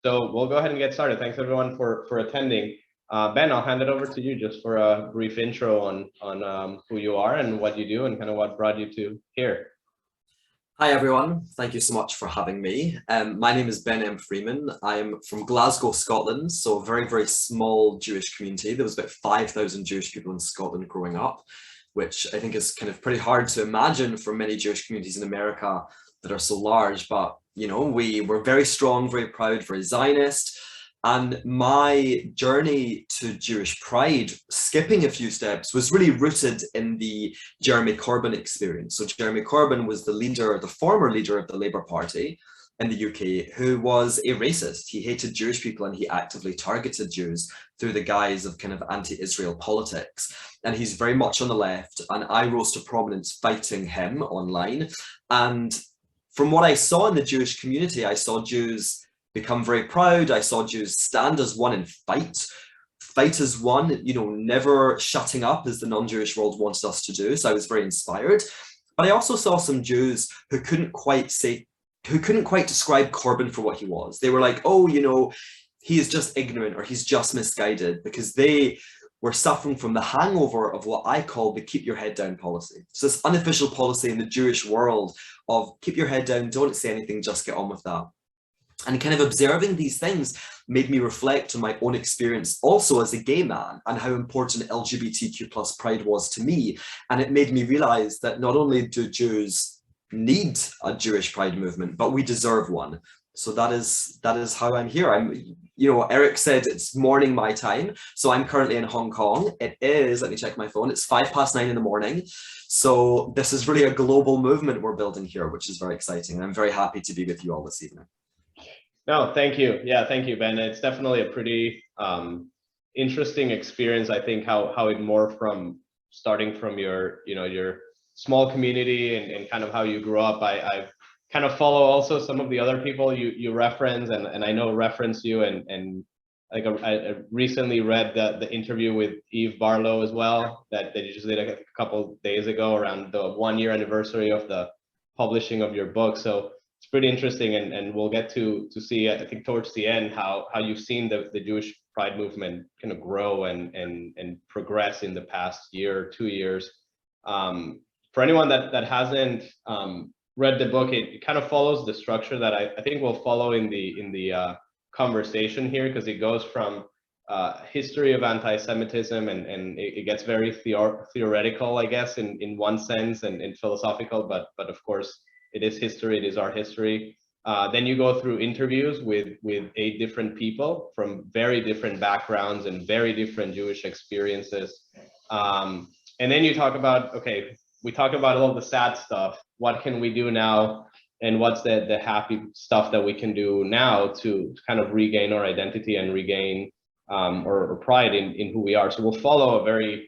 So we'll go ahead and get started. Thanks everyone for attending. Ben, I'll hand it over to you just for a brief intro on who you are and what you do and kind of what brought you to here. Hi everyone, thank you so much for having me. My name is Ben M Freeman. I'm from Glasgow, Scotland, so a very, very small Jewish community. There was about 5,000 Jewish people in Scotland growing up, which I think is kind of pretty hard to imagine for many Jewish communities in America that are so large. But, you know, we were very strong, very proud, very Zionist. And my journey to Jewish pride, skipping a few steps, was really rooted in the Jeremy Corbyn experience. So Jeremy Corbyn was the former leader of the Labour Party in the UK, who was a racist. He hated Jewish people and he actively targeted Jews through the guise of kind of anti-Israel politics. And he's very much on the left, and I rose to prominence fighting him online. And from what I saw in the Jewish community, I saw Jews become very proud. I saw Jews stand as one and fight as one, you know, never shutting up as the non-Jewish world wanted us to do. So I was very inspired. But I also saw some Jews who couldn't quite describe Corbyn for what he was. They were like, oh, you know, he is just ignorant or he's just misguided, because they were suffering from the hangover of what I call the keep your head down policy. So this unofficial policy in the Jewish world of keep your head down, don't say anything, just get on with that. And kind of observing these things made me reflect on my own experience also as a gay man and how important LGBTQ plus pride was to me. And it made me realize that not only do Jews need a Jewish pride movement, but we deserve one. So that is how I'm here. You know, Eric said it's morning my time. So I'm currently in Hong Kong. It is, let me check my phone, it's 9:05 in the morning. So this is really a global movement we're building here, which is very exciting. And I'm very happy to be with you all this evening. No, thank you. Yeah, thank you, Ben. It's definitely a pretty interesting experience. I think how it morphed from starting from your small community and kind of how you grew up. I kind of follow also some of the other people you reference, and I know reference you, and like I recently read the interview with Eve Barlow as well that you just did a couple days ago around the 1-year anniversary of the publishing of your book. So it's pretty interesting, and we'll get to see, I think, towards the end how you've seen the Jewish pride movement kind of grow and progress in the past year or 2 years. For anyone that hasn't read the book, it kind of follows the structure that I think we'll follow in the conversation here, because it goes from history of anti-Semitism and it gets very theoretical, I guess, in one sense, and philosophical, but of course it is history, it is our history. Then you go through interviews with 8 different people from very different backgrounds and very different Jewish experiences. And then you talk about, okay, we talk about all the sad stuff. What can we do now? And what's the happy stuff that we can do now to kind of regain our identity and regain or pride in who we are. So we'll follow a very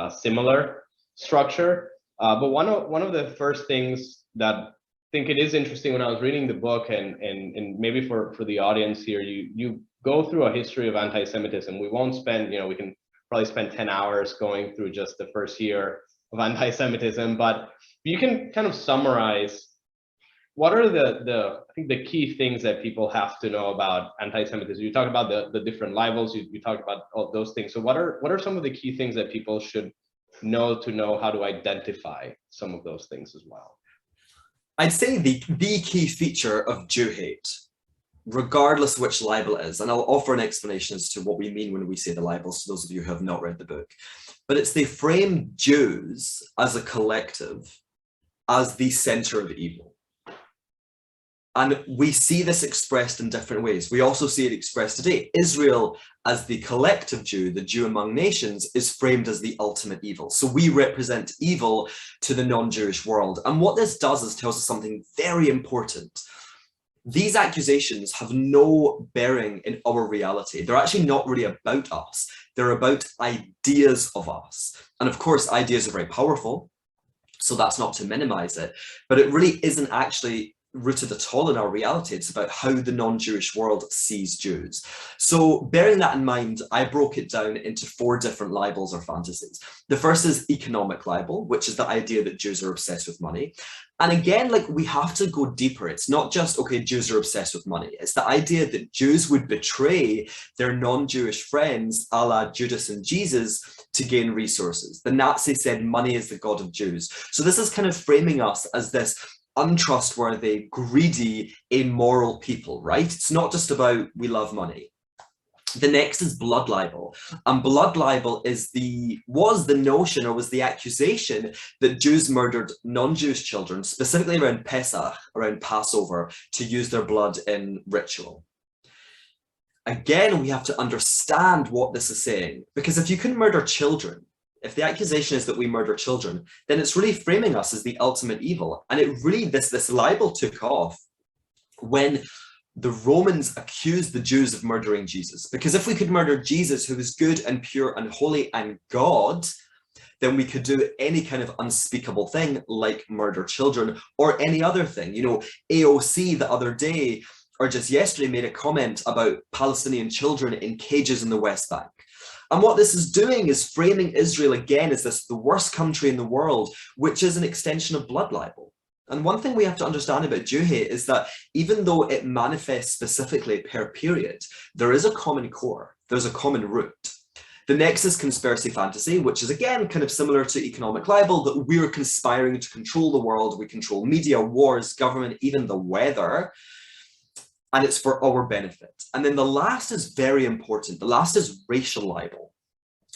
similar structure. But one of the first things that I think it is interesting when I was reading the book, and maybe for the audience here, you go through a history of anti-Semitism. We won't spend, we can probably spend 10 hours going through just the first year of anti-Semitism, but you can kind of summarize what are I think the key things that people have to know about anti-Semitism. You talk about the different libels, you talked about all those things. So what are some of the key things that people should know how to identify some of those things as well? I'd say the key feature of Jew hate, regardless of which libel it is, and I'll offer an explanation as to what we mean when we say the libels to those of you who have not read the book, but it's they frame Jews as a collective as the center of evil. And we see this expressed in different ways. We also see it expressed today. Israel, as the collective Jew, the Jew among nations, is framed as the ultimate evil. So we represent evil to the non-Jewish world. And what this does is tells us something very important. These accusations have no bearing in our reality. They're actually not really about us. They're about ideas of us. And of course, ideas are very powerful. So that's not to minimize it, but it really isn't actually rooted at all in our reality. It's about how the non-Jewish world sees Jews. So bearing that in mind, I broke it down into 4 different libels or fantasies. The first is economic libel, which is the idea that Jews are obsessed with money. And again, like, we have to go deeper. It's not just, okay, Jews are obsessed with money. It's the idea that Jews would betray their non-Jewish friends, a la Judas and Jesus, to gain resources. The Nazis said money is the god of Jews. So this is kind of framing us as this untrustworthy, greedy, immoral people, right? It's not just about we love money. The next is blood libel, and blood libel was the notion, or was the accusation, that Jews murdered non-Jewish children, specifically around Pesach, around Passover, to use their blood in ritual. Again, we have to understand what this is saying, because if you can murder children, if the accusation is that we murder children, then it's really framing us as the ultimate evil. And it really, this libel took off when the Romans accused the Jews of murdering Jesus. Because if we could murder Jesus, who was good and pure and holy and God, then we could do any kind of unspeakable thing like murder children or any other thing. You know, AOC the other day, or just yesterday, made a comment about Palestinian children in cages in the West Bank. And what this is doing is framing Israel again as the worst country in the world, which is an extension of blood libel. And one thing we have to understand about Jew hate is that even though it manifests specifically per period, there is a common core, there's a common root. The next is conspiracy fantasy, which is again kind of similar to economic libel, that we're conspiring to control the world, we control media, wars, government, even the weather, and it's for our benefit. And then the last is very important. The last is racial libel.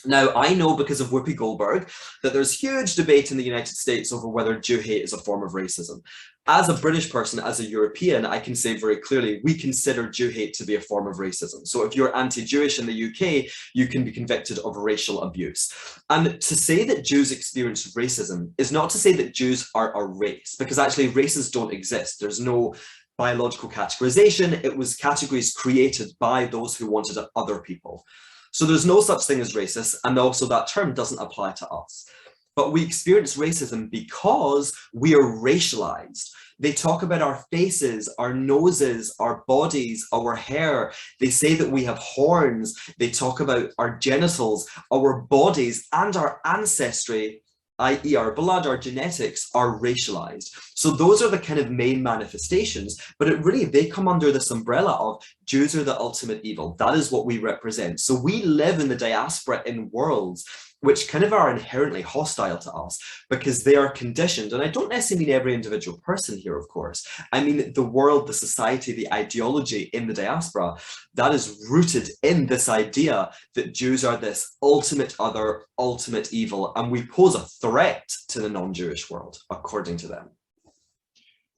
Now, I know because of Whoopi Goldberg that there's huge debate in the United States over whether Jew hate is a form of racism. As a British person, as a European, I can say very clearly, we consider Jew hate to be a form of racism. So if you're anti-Jewish in the UK, you can be convicted of racial abuse. And to say that Jews experience racism is not to say that Jews are a race, because actually races don't exist. There's no biological categorization. It was categories created by those who wanted other people. So there's no such thing as racist, and also that term doesn't apply to us. But we experience racism because we are racialized. They talk about our faces, our noses, our bodies, our hair. They say that we have horns. They talk about our genitals, our bodies, and our ancestry, i.e. our blood, our genetics, are racialized. So those are the kind of main manifestations, but they come under this umbrella of Jews are the ultimate evil. That is what we represent. So we live in the diaspora in worlds which kind of are inherently hostile to us because they are conditioned. And I don't necessarily mean every individual person here, of course. I mean the world, the society, the ideology in the diaspora that is rooted in this idea that Jews are this ultimate other, ultimate evil, and we pose a threat to the non-Jewish world, according to them.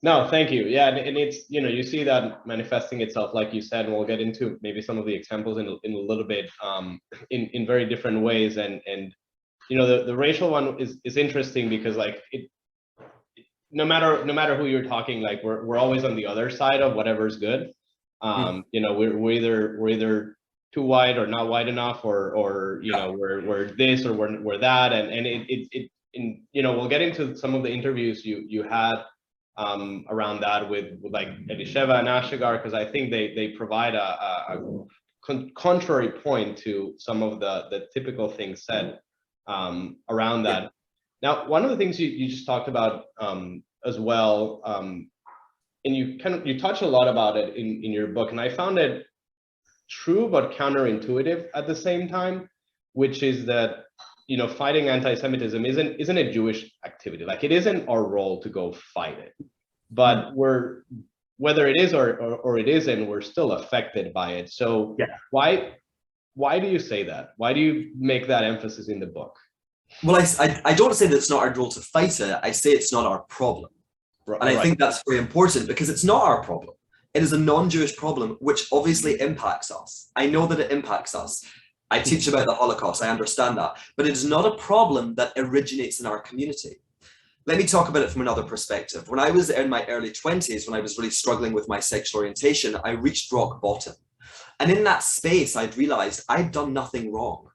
No, thank you. Yeah, and it's, you see that manifesting itself, like you said, and we'll get into maybe some of the examples in a little bit, in very different ways. And the racial one is interesting because like no matter who you're talking, like we're always on the other side of whatever's good. We're either too wide or not wide enough, or we're this or we're that, and we'll get into some of the interviews you had around that with like Elisheva and Ashigar, because I think they provide a contrary point to some of the typical things said around that. Yeah. Now, one of the things you just talked about as well, and you touch a lot about it in your book, and I found it true but counterintuitive at the same time, which is that fighting anti-Semitism isn't a Jewish activity. Like, it isn't our role to go fight it, but whether it is or it isn't, we're still affected by it. So yeah. Why do you say that? Why do you make that emphasis in the book? Well, I don't say that it's not our role to fight it. I say it's not our problem. And I think that's very important because it's not our problem. It is a non-Jewish problem, which obviously impacts us. I know that it impacts us. I teach about the Holocaust, I understand that, but it is not a problem that originates in our community. Let me talk about it from another perspective. When I was in my early 20s, when I was really struggling with my sexual orientation, I reached rock bottom. And in that space, I'd realized I'd done nothing wrong.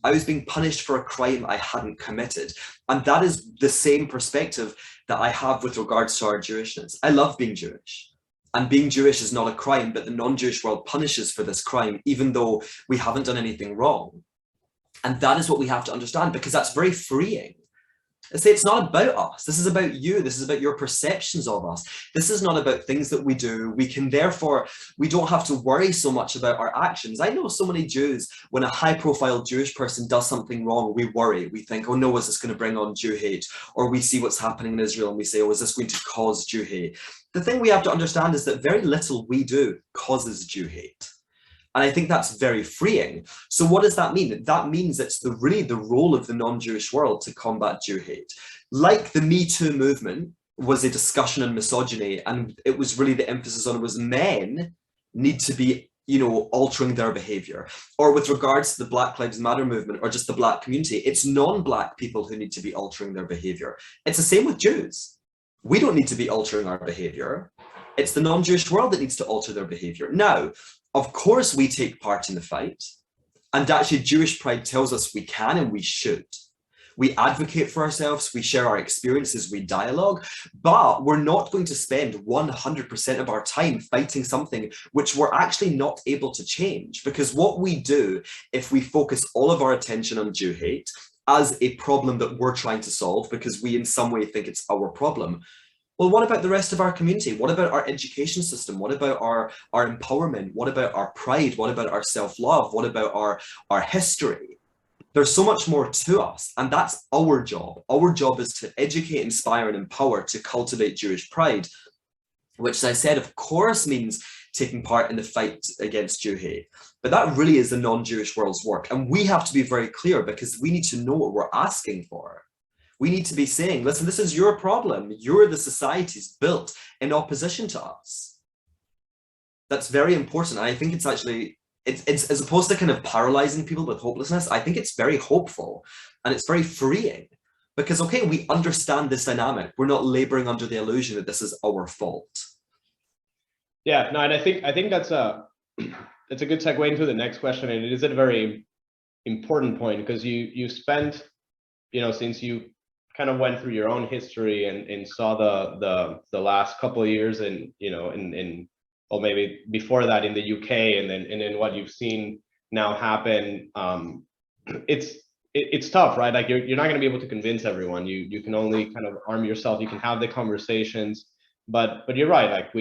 I was being punished for a crime I hadn't committed. And that is the same perspective that I have with regards to our Jewishness. I love being Jewish. And being Jewish is not a crime, but the non-Jewish world punishes for this crime, even though we haven't done anything wrong. And that is what we have to understand, because that's very freeing. I say it's not about us. This is about you. This is about your perceptions of us. This is not about things that we do. We can therefore, we don't have to worry so much about our actions. I know so many Jews, when a high profile Jewish person does something wrong, we worry. We think, oh no, is this going to bring on Jew hate? Or we see what's happening in Israel and we say, oh, is this going to cause Jew hate? The thing we have to understand is that very little we do causes Jew hate. And I think that's very freeing. So what does that mean? That means it's really the role of the non-Jewish world to combat Jew hate. Like the Me Too movement was a discussion on misogyny, and it was really the emphasis on it was men need to be, you know, altering their behavior. Or with regards to the Black Lives Matter movement or just the Black community, it's non-Black people who need to be altering their behavior. It's the same with Jews. We don't need to be altering our behavior. It's the non-Jewish world that needs to alter their behavior. Now, of course, we take part in the fight, and actually Jewish Pride tells us we can and we should. We advocate for ourselves, we share our experiences, we dialogue, but we're not going to spend 100% of our time fighting something which we're actually not able to change. Because what we do, if we focus all of our attention on Jew hate as a problem that we're trying to solve because we in some way think it's our problem, well, what about the rest of our community? What about our education system? What about our empowerment? What about our pride? What about our self-love? What about our history? There's so much more to us, and that's our job. Our job is to educate, inspire, and empower to cultivate Jewish pride, which, as I said, of course means taking part in the fight against Jew hate. But that really is the non-Jewish world's work. And we have to be very clear because we need to know what we're asking for. We need to be saying, listen, this is your problem. You're the societies built in opposition to us. That's very important. And I think it's actually, it's as opposed to kind of paralyzing people with hopelessness, I think it's very hopeful and it's very freeing because, okay, we understand this dynamic. We're not laboring under the illusion that this is our fault. Yeah, no, and I think that's a good segue into the next question. And it is a very important point because you spent, you know, since you kind of went through your own history and saw the last couple of years and, you know, in or maybe before that in the UK and then what you've seen now happen, it's tough, right? Like you're not going to be able to convince everyone. You can only kind of arm yourself. You can have the conversations, but you're right. Like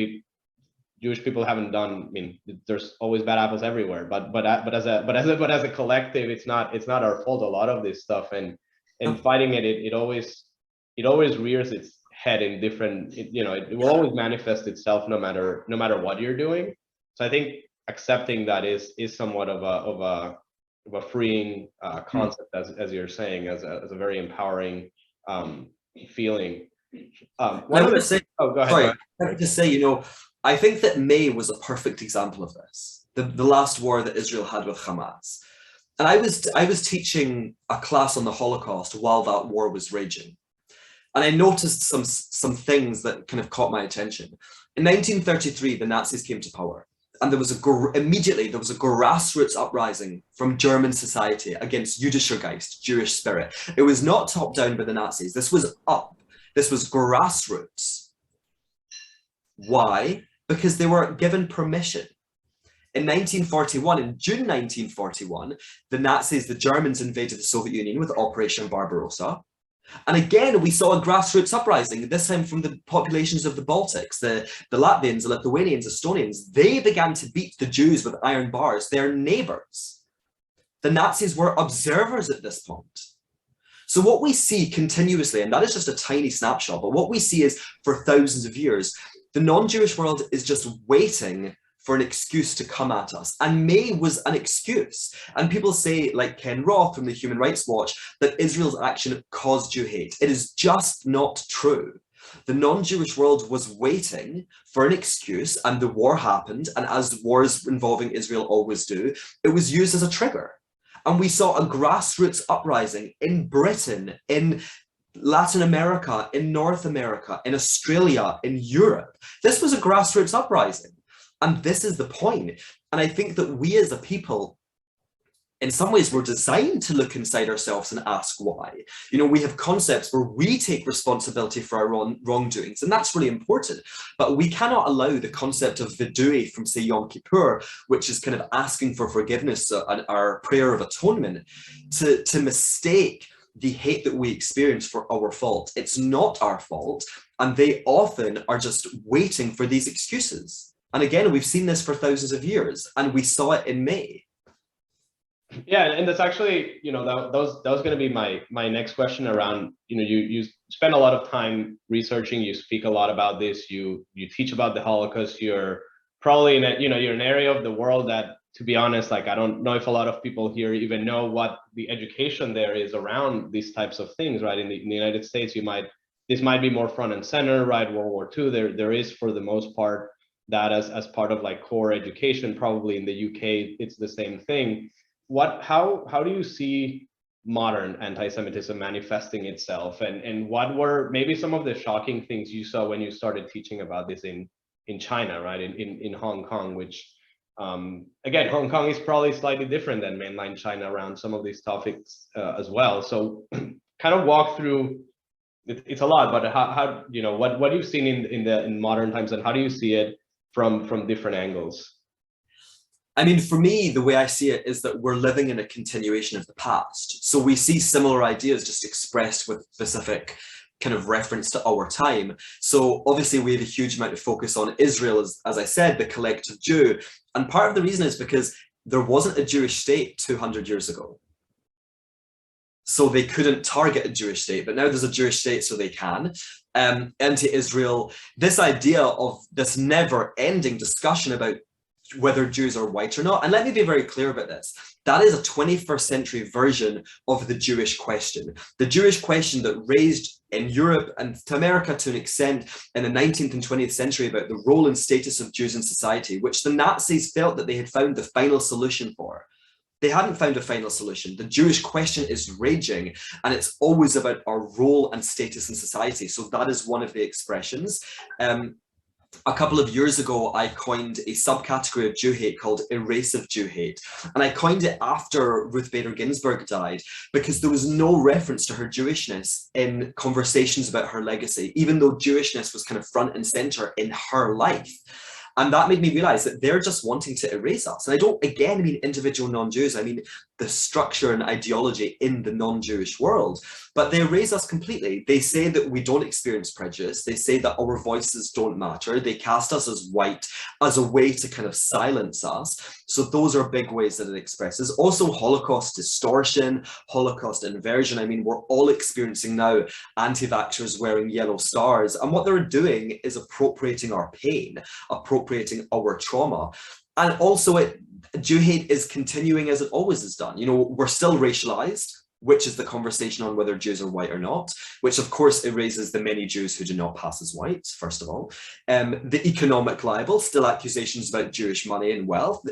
Jewish people haven't done. I mean, there's always bad apples everywhere. But as a collective, it's not our fault. A lot of this stuff and fighting it always rears its head in different. It will always manifest itself no matter what you're doing. So I think accepting that is somewhat of a freeing concept, as you're saying, as a very empowering feeling. Oh, go ahead. Sorry, I have to say, you know, I think that May was a perfect example of this. The last war that Israel had with Hamas. And I was teaching a class on the Holocaust while that war was raging. And I noticed some things that kind of caught my attention. In 1933, the Nazis came to power. And immediately there was a grassroots uprising from German society against Jüdischer Geist, Jewish spirit. It was not top down by the Nazis. This was up. This was grassroots. Why? Because they were given permission. In 1941, in June 1941, the Germans invaded the Soviet Union with Operation Barbarossa. And again, we saw a grassroots uprising, this time from the populations of the Baltics, the Latvians, the Lithuanians, Estonians. They began to beat the Jews with iron bars, their neighbors. The Nazis were observers at this point. So what we see continuously, and that is just a tiny snapshot, but what we see is for thousands of years, the non-Jewish world is just waiting for an excuse to come at us. And May was an excuse. And people say, like Ken Roth from the Human Rights Watch, that Israel's action caused Jew hate. It is just not true. The non-Jewish world was waiting for an excuse, and the war happened. And as wars involving Israel always do, it was used as a trigger. And we saw a grassroots uprising in Britain, in Latin America, in North America, in Australia, in Europe. This was a grassroots uprising. And this is the point. And I think that we as a people, in some ways we're designed to look inside ourselves and ask why. You know, we have concepts where we take responsibility for our wrongdoings, and that's really important. But we cannot allow the concept of vidui from, say, Yom Kippur, which is kind of asking for forgiveness, our prayer of atonement, to mistake the hate that we experience for our fault. It's not our fault, and they often are just waiting for these excuses. And again, we've seen this for thousands of years, and we saw it in May. Yeah, and that's actually, you know, that was going to be my next question around, you know, you spend a lot of time researching, you speak a lot about this, you teach about the Holocaust, you're probably in a, you know, you're an area of the world that, to be honest, like, I don't know if a lot of people here even know what the education there is around these types of things, right? In the United States, this might be more front and center, right? World War II, there is, for the most part, that as part of like core education. Probably in the UK, it's the same thing. How do you see modern anti-Semitism manifesting itself, and what were maybe some of the shocking things you saw when you started teaching about this in China, right? In Hong Kong, which again, Hong Kong is probably slightly different than mainland China around some of these topics as well. So kind of walk through, it's a lot, but how you know, what you've seen in modern times, and how do you see it from different angles? I mean, for me, the way I see it is that we're living in a continuation of the past. So we see similar ideas just expressed with specific kind of reference to our time. So obviously we have a huge amount of focus on Israel, as I said, the collective Jew. And part of the reason is because there wasn't a Jewish state 200 years ago. So they couldn't target a Jewish state, but now there's a Jewish state, so they can. Anti-Israel, this idea of this never-ending discussion about whether Jews are white or not. And let me be very clear about this. That is a 21st century version of the Jewish question. The Jewish question that raised in Europe and to America to an extent in the 19th and 20th century about the role and status of Jews in society, which the Nazis felt that they had found the final solution for. They hadn't found a final solution. The Jewish question is raging, and it's always about our role and status in society. So that is one of the expressions. A couple of years ago, I coined a subcategory of Jew hate called erasive Jew hate. And I coined it after Ruth Bader Ginsburg died, because there was no reference to her Jewishness in conversations about her legacy, even though Jewishness was kind of front and center in her life. And that made me realize that they're just wanting to erase us. And I don't, again, mean individual non-Jews. I mean the structure and ideology in the non-Jewish world. But they erase us completely. They say that we don't experience prejudice. They say that our voices don't matter. They cast us as white as a way to kind of silence us. So those are big ways that it expresses. Also, Holocaust distortion, Holocaust inversion. I mean, we're all experiencing now anti-vaxxers wearing yellow stars. And what they're doing is appropriating our pain, appropriating our trauma. And also, Jew hate is continuing as it always has done. You know, we're still racialized, which is the conversation on whether Jews are white or not, which of course erases the many Jews who do not pass as white, first of all. The economic libel, still accusations about Jewish money and wealth,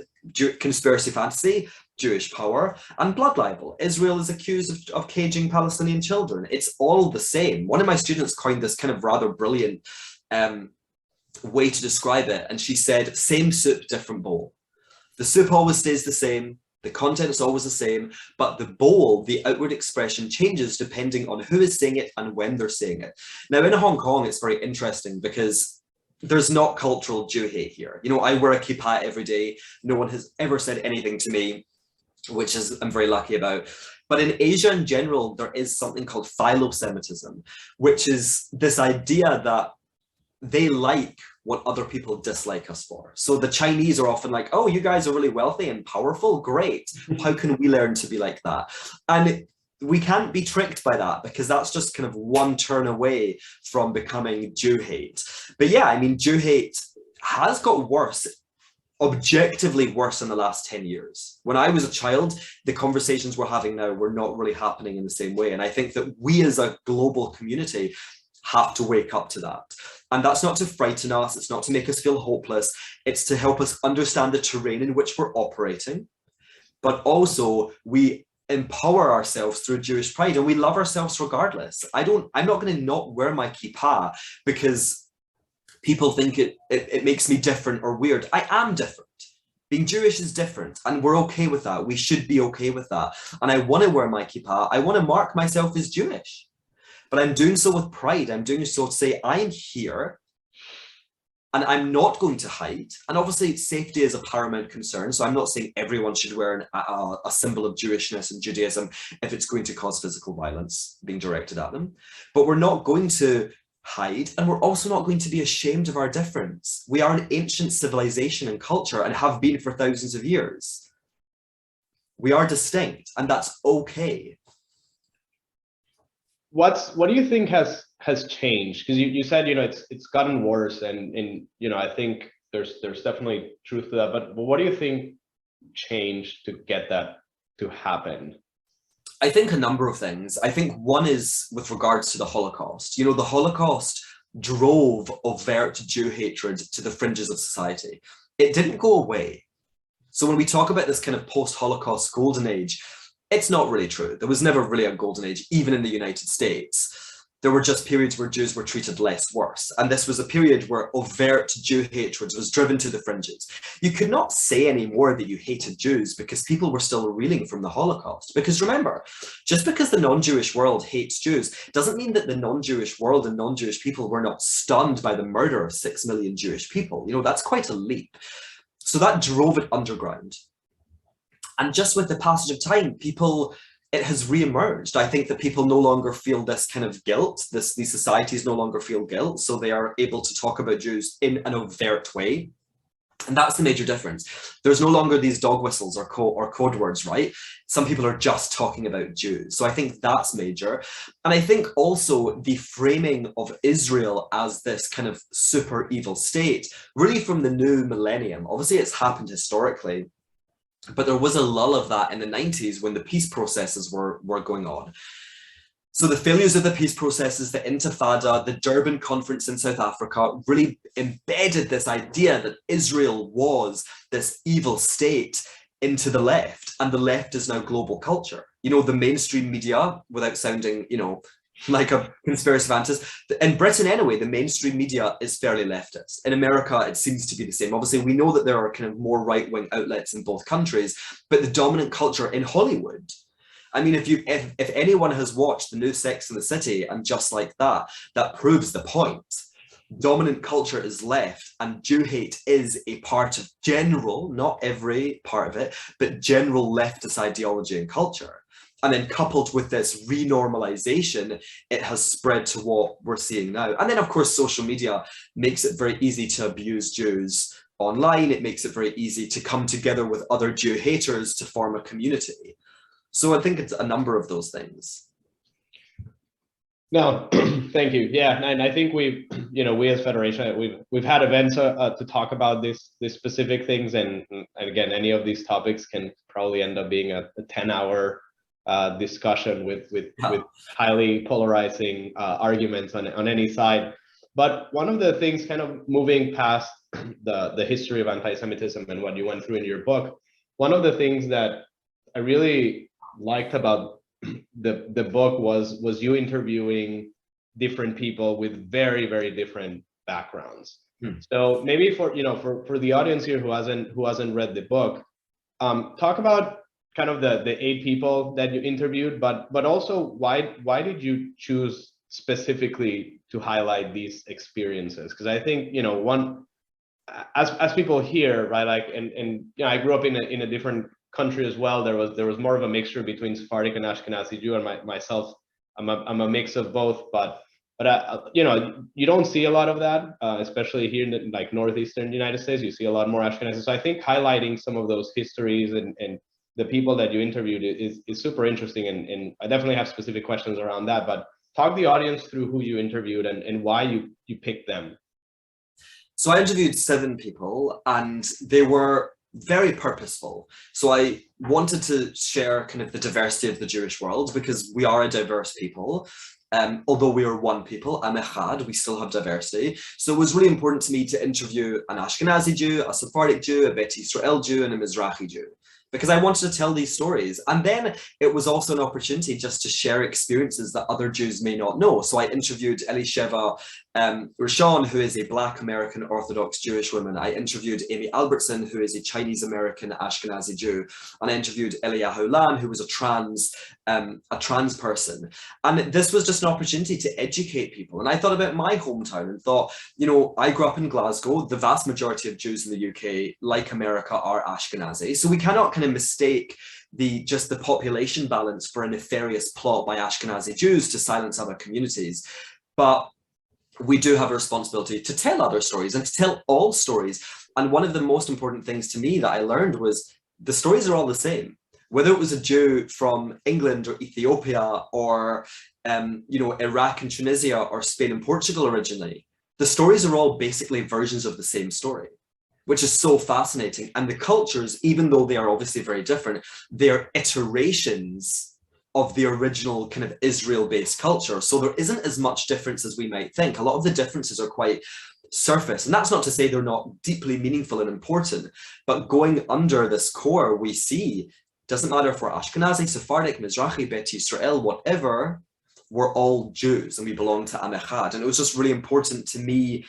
conspiracy fantasy, Jewish power, and blood libel. Israel is accused of caging Palestinian children. It's all the same. One of my students coined this kind of rather brilliant way to describe it, and she said, same soup, different bowl. The soup always stays the same, the content is always the same, but the bowl, the outward expression, changes depending on who is saying it and when they're saying it. Now in Hong Kong, it's very interesting because there's not cultural Jew hate here. You know, I wear a kippah every day. No one has ever said anything to me, which is I'm very lucky about. But in Asia in general, there is something called philo-Semitism, which is this idea that they like what other people dislike us for. So the Chinese are often like, oh, you guys are really wealthy and powerful, great. How can we learn to be like that? And we can't be tricked by that, because that's just kind of one turn away from becoming Jew hate. But yeah, I mean, Jew hate has got worse, objectively worse in the last 10 years. When I was a child, the conversations we're having now were not really happening in the same way. And I think that we as a global community have to wake up to that. And that's not to frighten us, it's not to make us feel hopeless, it's to help us understand the terrain in which we're operating. But also we empower ourselves through Jewish pride, and we love ourselves regardless. I'm not going to not wear my kippah because people think it makes me different or weird. I am different Being Jewish is different, and we're okay with that. We should be okay with that. And I want to wear my kippah. I want to mark myself as Jewish, but I'm doing so with pride. I'm doing so to say, I'm here and I'm not going to hide. And obviously safety is a paramount concern. So I'm not saying everyone should wear a symbol of Jewishness and Judaism if it's going to cause physical violence being directed at them. But we're not going to hide, and we're also not going to be ashamed of our difference. We are an ancient civilization and culture and have been for thousands of years. We are distinct, and that's okay. What do you think has changed? Because you said, you know, it's gotten worse, and you know, I think there's definitely truth to that, but what do you think changed to get that to happen? I think a number of things. I think one is with regards to the Holocaust. You know, the Holocaust drove overt Jew hatred to the fringes of society. It didn't go away. So when we talk about this kind of post-Holocaust golden age, it's not really true. There was never really a golden age, even in the United States. There were just periods where Jews were treated less worse. And this was a period where overt Jew hatred was driven to the fringes. You could not say anymore that you hated Jews because people were still reeling from the Holocaust. Because remember, just because the non-Jewish world hates Jews doesn't mean that the non-Jewish world and non-Jewish people were not stunned by the murder of 6 million Jewish people. You know, that's quite a leap. So that drove it underground. And just with the passage of time, it has re-emerged. I think that people no longer feel this kind of guilt. These societies no longer feel guilt, so they are able to talk about Jews in an overt way. And that's the major difference. There's no longer these dog whistles or code words, right? Some people are just talking about Jews. So I think that's major. And I think also the framing of Israel as this kind of super evil state, really from the new millennium. Obviously it's happened historically, but there was a lull of that in the 90s when the peace processes were going on. So the failures of the peace processes, the Intifada, the Durban conference in South Africa really embedded this idea that Israel was this evil state into the left, and the left is now global culture. You know, the mainstream media, without sounding, you know, like a conspiracy theorist, in Britain anyway, the mainstream media is fairly leftist. In America, it seems to be the same. Obviously, we know that there are kind of more right-wing outlets in both countries, but the dominant culture in Hollywood, I mean, if anyone has watched the new Sex and the City and Just Like That, that proves the point. Dominant culture is left, and Jew hate is a part of general, not every part of it, but general leftist ideology and culture. And then coupled with this renormalization, it has spread to what we're seeing now. And then, of course, social media makes it very easy to abuse Jews online. It makes it very easy to come together with other Jew haters to form a community. So I think it's a number of those things. No, thank you. Yeah, and I think we as Federation, we've had events to talk about these specific things, and again, any of these topics can probably end up being a 10-hour discussion with highly polarizing arguments on any side. But one of the things, kind of moving past the history of anti-Semitism and what you went through in your book, one of the things that I really liked about the book was you interviewing different people with very, very different backgrounds. So maybe for the audience here who hasn't read the book, talk about kind of the 8 people that you interviewed, but also why did you choose specifically to highlight these experiences? Because I think, you know, one, as people here, right, like, and you know, I grew up in a different country as well. There was more of a mixture between Sephardic and Ashkenazi Jew, and myself, I'm a mix of both, but you know, you don't see a lot of that, especially here in the, like, northeastern United States. You see a lot more Ashkenazi. So I think highlighting some of those histories and the people that you interviewed is super interesting, and I definitely have specific questions around that. But talk the audience through who you interviewed and why you picked them. So I interviewed 7 people, and they were very purposeful. So I wanted to share kind of the diversity of the Jewish world, because we are a diverse people. Although we are one people, Am Echad, we still have diversity. So it was really important to me to interview an Ashkenazi Jew, a Sephardic Jew, a Bet Israel Jew, and a Mizrahi Jew, because I wanted to tell these stories. And then it was also an opportunity just to share experiences that other Jews may not know. So I interviewed Elisheva Rashawn, who is a Black American Orthodox Jewish woman. I interviewed Amy Albertson, who is a Chinese American Ashkenazi Jew, and I interviewed Eliyahu Lan, who was a trans person. And this was just an opportunity to educate people. And I thought about my hometown and thought, you know, I grew up in Glasgow. The vast majority of Jews in the UK, like America, are Ashkenazi. So we cannot kind of mistake the population balance for a nefarious plot by Ashkenazi Jews to silence other communities. But we do have a responsibility to tell other stories and to tell all stories. And one of the most important things to me that I learned was the stories are all the same. Whether it was a Jew from England or Ethiopia or you know, Iraq and Tunisia or Spain and Portugal originally, the stories are all basically versions of the same story, which is so fascinating. And the cultures, even though they are obviously very different, they're iterations of the original kind of Israel-based culture. So there isn't as much difference as we might think. A lot of the differences are quite surface. And that's not to say they're not deeply meaningful and important, but going under this core, we see, doesn't matter if we're Ashkenazi, Sephardic, Mizrahi, Bet Israel, whatever, we're all Jews and we belong to Am Echad. And it was just really important to me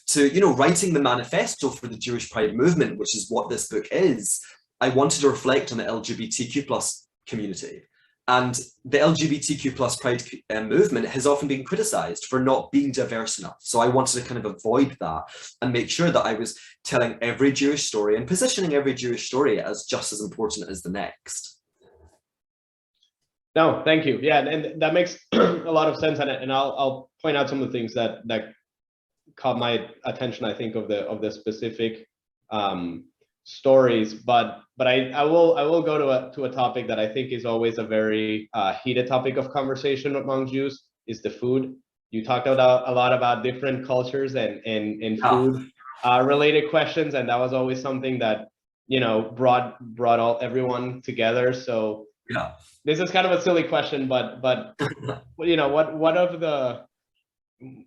to, you know, writing the manifesto for the Jewish Pride movement, which is what this book is. I wanted to reflect on the LGBTQ plus community. And the LGBTQ plus Pride movement has often been criticized for not being diverse enough. So I wanted to kind of avoid that and make sure that I was telling every Jewish story and positioning every Jewish story as just as important as the next. No, thank you. Yeah, and that makes a lot of sense. And I'll point out some of the things that caught my attention, I think, of the specific stories, but I will go to a topic that I think is always a very heated topic of conversation among Jews, is the food. You talked about a lot about different cultures and food related questions, and that was always something that, you know, brought everyone together. So yeah, this is kind of a silly question, but you know,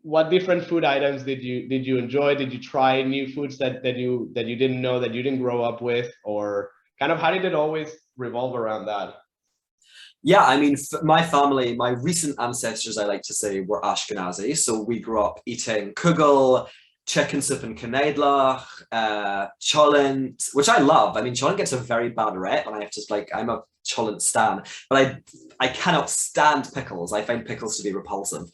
what different food items did you enjoy? Did you try new foods that you didn't know, that you didn't grow up with, or kind of how did it always revolve around that? Yeah, I mean, my family, my recent ancestors, I like to say, were Ashkenazi. So we grew up eating kugel, chicken soup and kneidlach, cholent, which I love. I mean, cholent gets a very bad rep, and I have to, like, I'm a cholent stan, but I cannot stand pickles. I find pickles to be repulsive,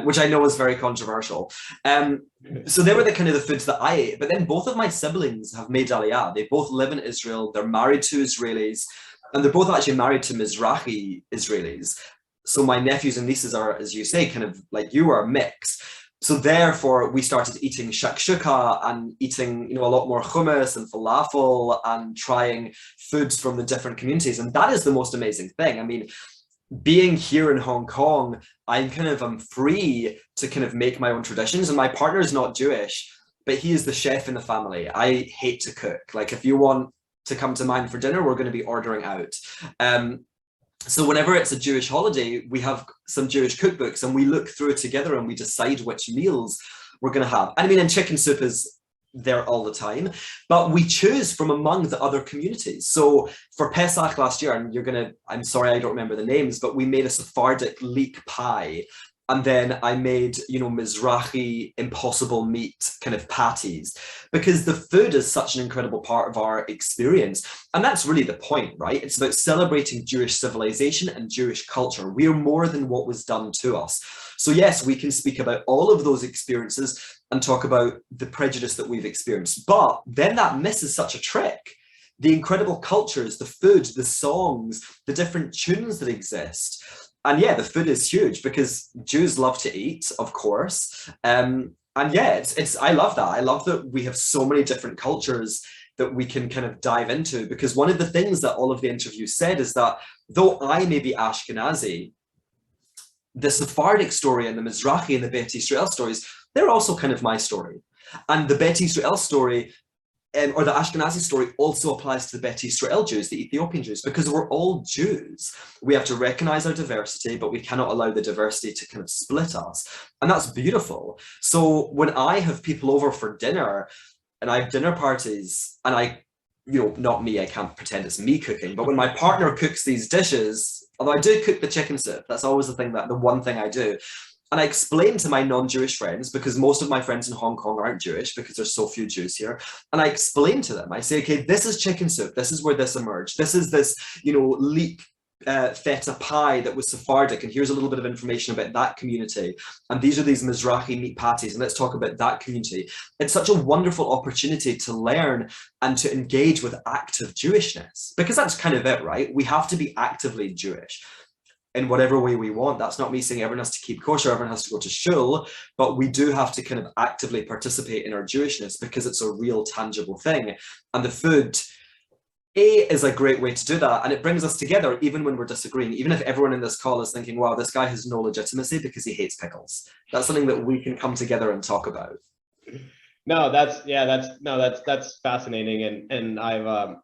which I know is very controversial. So they were the kind of the foods that I ate. But then both of my siblings have made Aliyah. They both live in Israel. They're married to Israelis, and they're both actually married to Mizrahi Israelis. So my nephews and nieces are, as you say, kind of like you are, mixed. So therefore, we started eating shakshuka and eating, you know, a lot more hummus and falafel and trying foods from the different communities. And that is the most amazing thing. I mean, being here in Hong Kong, I'm free to kind of make my own traditions. And my partner is not Jewish, but he is the chef in the family. I hate to cook. Like, if you want to come to mine for dinner, we're going to be ordering out. So whenever it's a Jewish holiday, we have some Jewish cookbooks and we look through it together and we decide which meals we're going to have. And I mean, and chicken soup is there all the time, but we choose from among the other communities. So for Pesach last year, and I'm sorry, I don't remember the names, but we made a Sephardic leek pie. And then I made, you know, Mizrahi impossible meat kind of patties, because the food is such an incredible part of our experience. And that's really the point, right? It's about celebrating Jewish civilization and Jewish culture. We are more than what was done to us. So yes, we can speak about all of those experiences and talk about the prejudice that we've experienced. But then that misses such a trick. The incredible cultures, the food, the songs, the different tunes that exist. And yeah, the food is huge because Jews love to eat, of course. And yeah, I love that. I love that we have so many different cultures that we can kind of dive into, because one of the things that all of the interviews said is that though I may be Ashkenazi, the Sephardic story and the Mizrahi and the Bet Israel stories, they're also kind of my story. And the Bet Israel story, or the Ashkenazi story, also applies to the Bet Israel Jews, the Ethiopian Jews, because we're all Jews. We have to recognize our diversity, but we cannot allow the diversity to kind of split us. And that's beautiful. So when I have people over for dinner, and I have dinner parties, and you know, not me, I can't pretend it's me cooking, but when my partner cooks these dishes, although I do cook the chicken soup, that's always the one thing I do. And I explained to my non-Jewish friends, because most of my friends in Hong Kong aren't Jewish because there's so few Jews here. And I explained to them, I say, okay, this is chicken soup. This is where this emerged. This is this, you know, leek feta pie that was Sephardic, and here's a little bit of information about that community, and these are these Mizrahi meat patties, and let's talk about that community. It's such a wonderful opportunity to learn and to engage with active Jewishness, because that's kind of it, right? We have to be actively Jewish in whatever way we want. That's not me saying everyone has to keep kosher, everyone has to go to shul, but we do have to kind of actively participate in our Jewishness because it's a real tangible thing. And the food is a great way to do that, and it brings us together even when we're disagreeing, even if everyone in this call is thinking, wow, this guy has no legitimacy because he hates pickles. That's something that we can come together and talk about. No, that's fascinating, and I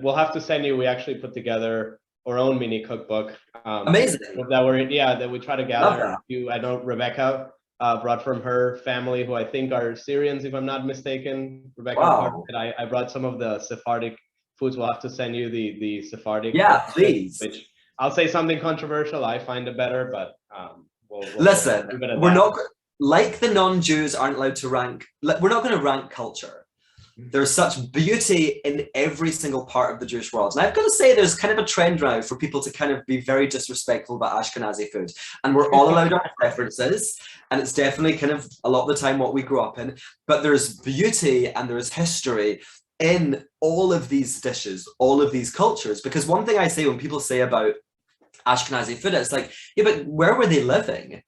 will have to send you. We actually put together our own mini cookbook. Amazing. That we try to gather. I know Rebecca brought from her family, who I think are Syrians, if I'm not mistaken. Rebecca, wow. And I brought some of the Sephardic foods. We'll have to send you the Sephardic. Yeah, please. Which I'll say something controversial. I find it better, but we'll listen. We're not like the non-Jews aren't allowed to rank. We're not going to rank culture. There's such beauty in every single part of the Jewish world. And I've got to say, there's kind of a trend now for people to kind of be very disrespectful about Ashkenazi food. And we're all allowed our preferences. And it's definitely kind of a lot of the time what we grew up in. But there's beauty and there's history in all of these dishes, all of these cultures. Because one thing I say when people say about Ashkenazi food, it's like, yeah, but where were they living?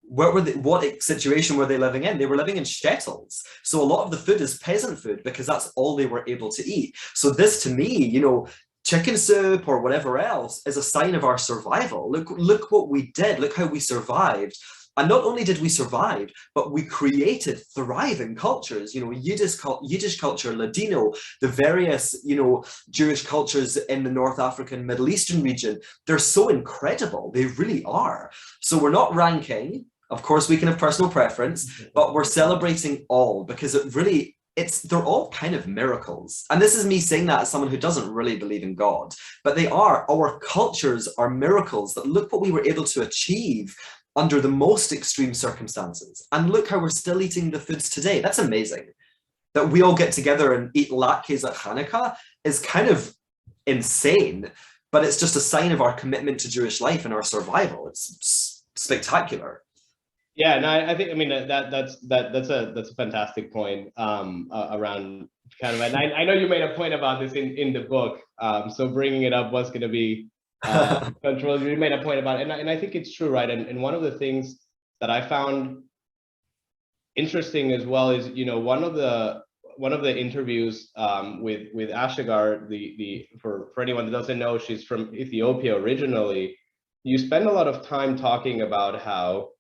What situation were they living in? They were living in shtetls. So a lot of the food is peasant food because that's all they were able to eat. So this, to me, you know, chicken soup or whatever else is a sign of our survival. Look what we did. Look how we survived. And not only did we survive, but we created thriving cultures, you know, Yiddish culture, Ladino, the various, you know, Jewish cultures in the North African, Middle Eastern region. They're so incredible. They really are. So we're not ranking. Of course, we can have personal preference, but we're celebrating all because it really, they're all kind of miracles. And this is me saying that as someone who doesn't really believe in God, but they are. Our cultures are miracles that look what we were able to achieve under the most extreme circumstances. And look how we're still eating the foods today. That's amazing. That we all get together and eat latkes at Hanukkah is kind of insane, but it's just a sign of our commitment to Jewish life and our survival. It's spectacular. Yeah, no, I think, I mean, that's a fantastic point around kind of, and I know you made a point about this in the book, so bringing it up was going to be control. You made a point about it, and I think it's true, right? And one of the things that I found interesting as well is, you know, one of the interviews with Ashagar, for anyone that doesn't know, she's from Ethiopia originally. You spend a lot of time talking about how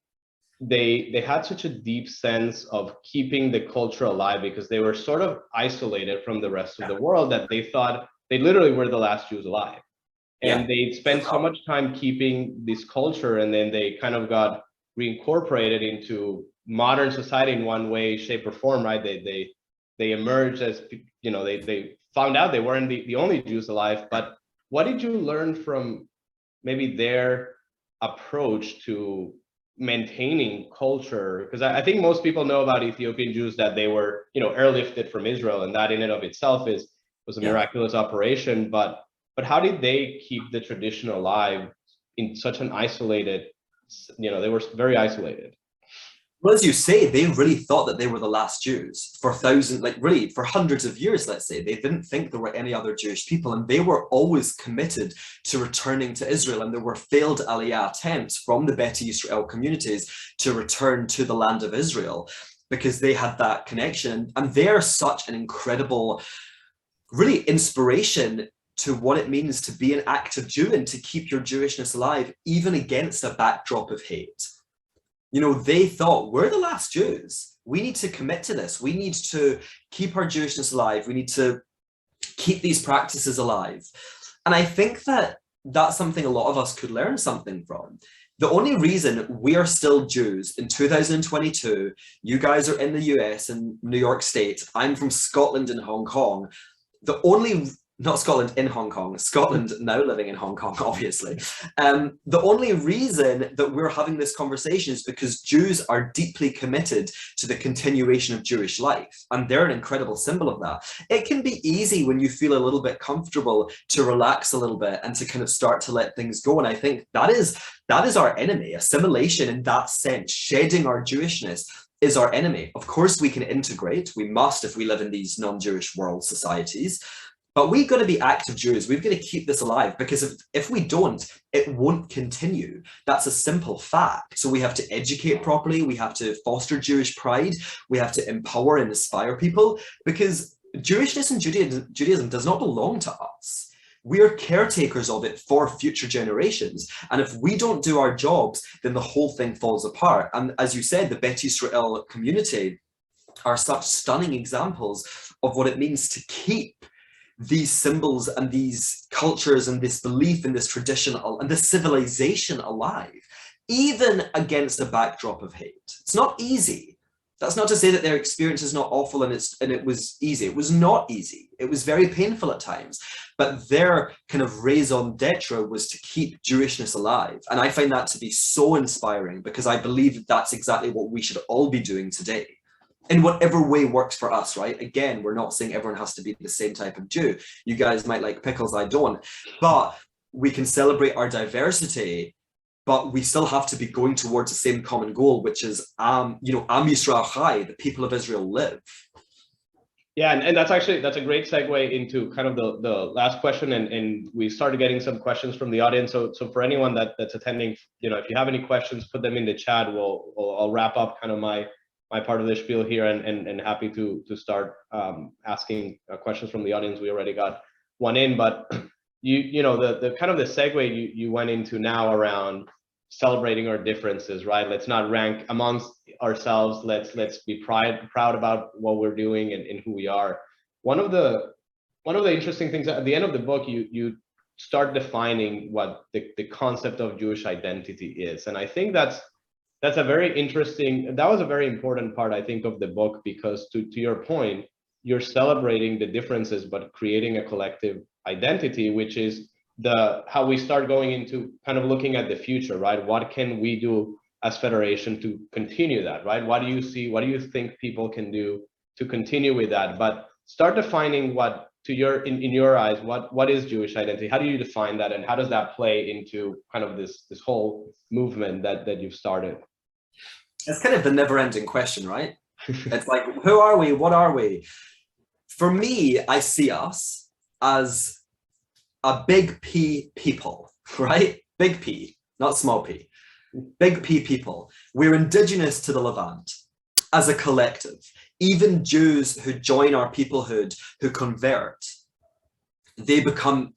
they had such a deep sense of keeping the culture alive because they were sort of isolated from the rest of the world, that they thought they literally were the last Jews alive. And they spent so much time keeping this culture, and then they kind of got reincorporated into modern society in one way, shape, or form, right? They emerged as, you know, they found out they weren't the only Jews alive. But what did you learn from maybe their approach to maintaining culture? Because I think most people know about Ethiopian Jews that they were, you know, airlifted from Israel, and that in and of itself was a miraculous operation. But how did they keep the tradition alive in such an isolated, you know, they were very isolated? Well, as you say, they really thought that they were the last Jews for for hundreds of years, let's say. They didn't think there were any other Jewish people, and they were always committed to returning to Israel. And there were failed Aliyah attempts from the Beta Israel communities to return to the land of Israel because they had that connection. And they're such an incredible, really, inspiration to what it means to be an active Jew and to keep your Jewishness alive, even against a backdrop of hate. You know, they thought, we're the last Jews. We need to commit to this. We need to keep our Jewishness alive. We need to keep these practices alive. And I think that that's something a lot of us could learn something from. The only reason we are still Jews in 2022, you guys are in the US and New York State, I'm from Scotland and Hong Kong. The only not Scotland in Hong Kong, Scotland now living in Hong Kong, obviously. The only reason that we're having this conversation is because Jews are deeply committed to the continuation of Jewish life, and they're an incredible symbol of that. It can be easy when you feel a little bit comfortable to relax a little bit and to kind of start to let things go, and I think that is our enemy. Assimilation in that sense, shedding our Jewishness, is our enemy. Of course we can integrate, we must if we live in these non-Jewish world societies, but we've got to be active Jews. We've got to keep this alive, because if we don't, it won't continue. That's a simple fact. So we have to educate properly. We have to foster Jewish pride. We have to empower and inspire people, because Jewishness and Judaism does not belong to us. We are caretakers of it for future generations. And if we don't do our jobs, then the whole thing falls apart. And as you said, the Bet Israel community are such stunning examples of what it means to keep these symbols and these cultures and this belief and this tradition and this civilization alive, even against a backdrop of hate. It's not easy. That's not to say that their experience is not awful and it was easy. It was not easy. It was very painful at times, but their kind of raison d'etre was to keep Jewishness alive. And I find that to be so inspiring, because I believe that that's exactly what we should all be doing today, in whatever way works for us, right? Again, we're not saying everyone has to be the same type of Jew. You guys might like pickles, I don't. But we can celebrate our diversity, but we still have to be going towards the same common goal, which is, Am Yisrael Chai, the people of Israel live. Yeah, and that's a great segue into kind of the last question, and we started getting some questions from the audience. So for anyone that's attending, if you have any questions, put them in the chat. I'll wrap up kind of my part of the spiel here, and happy to start asking questions from the audience. We already got one in, but the kind of the segue you went into now around celebrating our differences, right? Let's not rank amongst ourselves. Let's be proud about what we're doing and who we are. One of the interesting things at the end of the book, you start defining what the concept of Jewish identity is, and I think that was a very important part, I think, of the book, because to your point, you're celebrating the differences, but creating a collective identity, which is how we start going into kind of looking at the future, right? What can we do as Federation to continue that, right? What do you think people can do to continue with that? But start defining what, in your eyes, what is Jewish identity? How do you define that, and how does that play into kind of this whole movement that you've started? It's kind of the never-ending question, right? It's like, who are we? What are we? For me, I see us as a big P people, right? Big P, not small p. Big P people. We're indigenous to the Levant as a collective. Even Jews who join our peoplehood, who convert, they become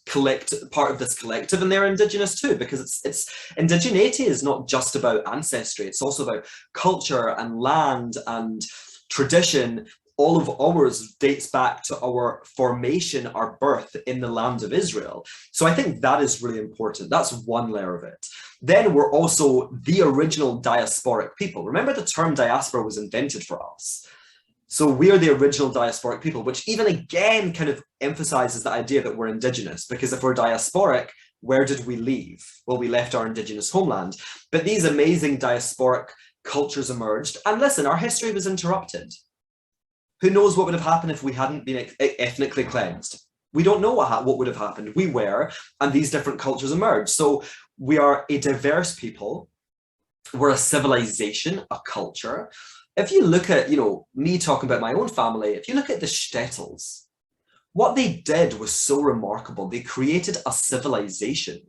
part of this collective, and they're indigenous too, because it's indigeneity is not just about ancestry. It's also about culture and land and tradition. All of ours dates back to our formation, our birth in the land of Israel. So I think that is really important. That's one layer of it. Then we're also the original diasporic people. Remember, the term diaspora was invented for us. So we are the original diasporic people, which even again kind of emphasizes the idea that we're indigenous, because if we're diasporic, where did we leave? Well, we left our indigenous homeland. But these amazing diasporic cultures emerged. And listen, our history was interrupted. Who knows what would have happened if we hadn't been ethnically cleansed? We don't know what would have happened. We were, and these different cultures emerged. So we are a diverse people. We're a civilization, a culture. If you look at, me talking about my own family, if you look at the Stettels, what they did was so remarkable. They created a civilization,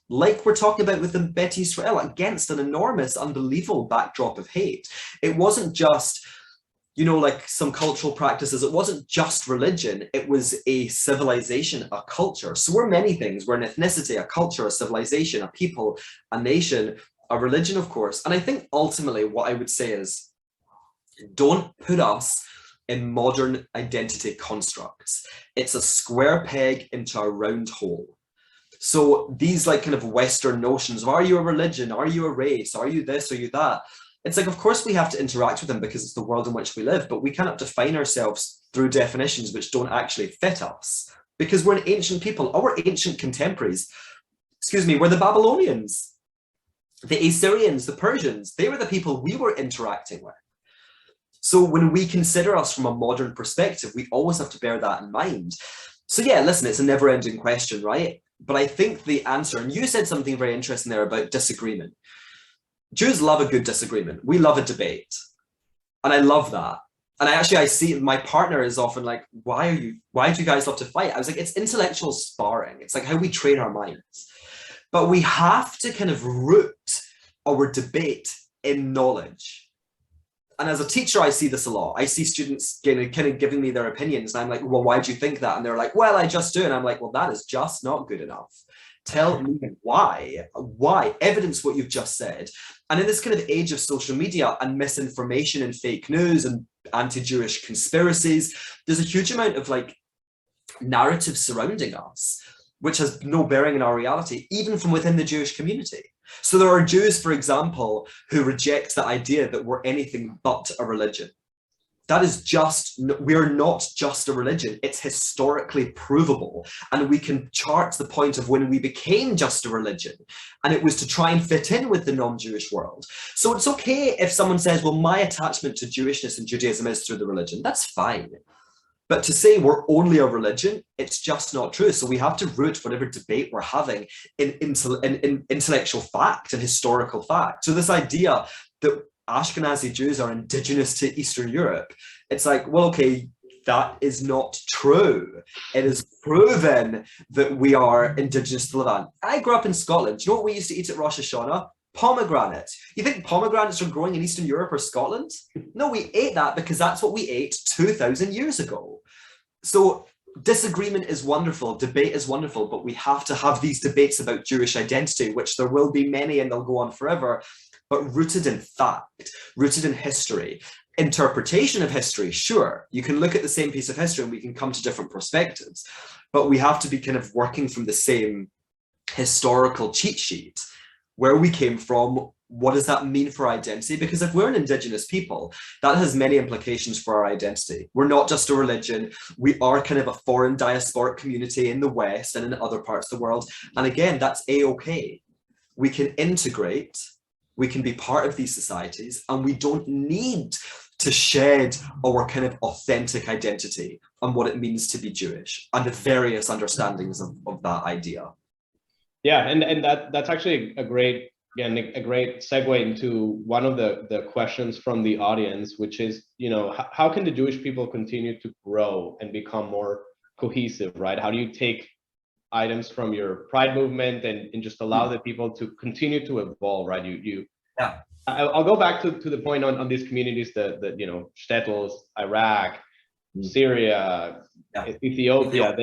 like we're talking about with the Bet Israel, against an enormous, unbelievable backdrop of hate. It wasn't just, like some cultural practices. It wasn't just religion. It was a civilization, a culture. So we're many things. We're an ethnicity, a culture, a civilization, a people, a nation, a religion, of course. And I think ultimately what I would say is, don't put us in modern identity constructs. It's a square peg into a round hole. So these like kind of Western notions of, are you a religion? Are you a race? Are you this? Are you that? It's like, of course we have to interact with them because it's the world in which we live, but we cannot define ourselves through definitions which don't actually fit us. because we're an ancient people. Our ancient contemporaries, excuse me, were the Babylonians, the Assyrians, the Persians. They were the people we were interacting with. So when we consider us from a modern perspective, we always have to bear that in mind. So yeah, listen, it's a never-ending question, right? But I think the answer, and you said something very interesting there about disagreement. Jews love a good disagreement. We love a debate. And I love that. And I see my partner is often like, why do you guys love to fight? I was like, it's intellectual sparring. It's like how we train our minds. But we have to kind of root our debate in knowledge. And as a teacher, I see this a lot. I see students kind of giving me their opinions. And I'm like, well, why do you think that? And they're like, well, I just do. And I'm like, well, that is just not good enough. Tell me why. Evidence what you've just said. And in this kind of age of social media and misinformation and fake news and anti-Jewish conspiracies, there's a huge amount of like narrative surrounding us, which has no bearing in our reality, even from within the Jewish community. So there are Jews, for example, who reject the idea that we're anything but a religion. That is just, we're not just a religion. It's historically provable. And we can chart the point of when we became just a religion. And it was to try and fit in with the non-Jewish world. So it's okay if someone says, well, my attachment to Jewishness and Judaism is through the religion. That's fine. But to say we're only a religion, it's just not true. So we have to root whatever debate we're having in intellectual fact and historical fact. So this idea that Ashkenazi Jews are indigenous to Eastern Europe, it's like, well, okay, that is not true. It is proven that we are indigenous to Levant. I grew up in Scotland. Do you know what we used to eat at Rosh Hashanah? Pomegranate. You think pomegranates are growing in Eastern Europe or Scotland? No, we ate that because that's what we ate 2,000 years ago. So disagreement is wonderful, debate is wonderful, but we have to have these debates about Jewish identity, which there will be many and they'll go on forever, but rooted in fact, rooted in history. Interpretation of history, sure, you can look at the same piece of history and we can come to different perspectives, but we have to be kind of working from the same historical cheat sheet. Where we came from, what does that mean for identity? Because if we're an indigenous people, that has many implications for our identity. We're not just a religion. We are kind of a foreign diasporic community in the West and in other parts of the world. And again, that's a-okay. We can integrate, we can be part of these societies, and we don't need to shed our kind of authentic identity and what it means to be Jewish and the various understandings of that idea. Yeah, and that's actually a great segue into one of the questions from the audience, which is, you know, how can the Jewish people continue to grow and become more cohesive, right? How do you take items from your Pride movement and just allow the people to continue to evolve, right? Yeah. I'll go back to the point on these communities that you know, shtetls, Iraq, Syria, Ethiopia,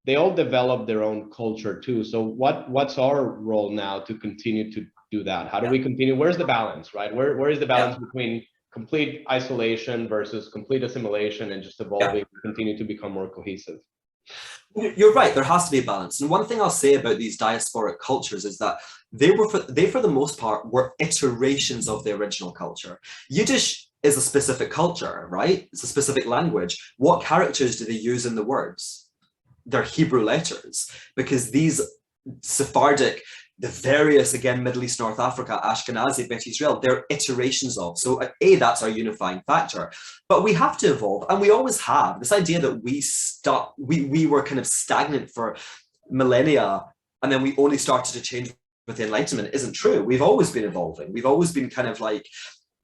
they all develop their own culture too. So what's our role now to continue to do that? How do we continue? Where's the balance, right? Where is the balance between complete isolation versus complete assimilation and just evolving to continue to become more cohesive? You're right, there has to be a balance. And one thing I'll say about these diasporic cultures is that they for the most part were iterations of the original culture. Yiddish is a specific culture, right? It's a specific language. What characters do they use in the words? They're Hebrew letters, because these Sephardic, the various, again, Middle East, North Africa, Ashkenazi, Bet Israel, they're iterations of. So that's our unifying factor. But we have to evolve, and we always have. This idea that we were kind of stagnant for millennia, and then we only started to change with the Enlightenment isn't true. We've always been evolving. We've always been kind of like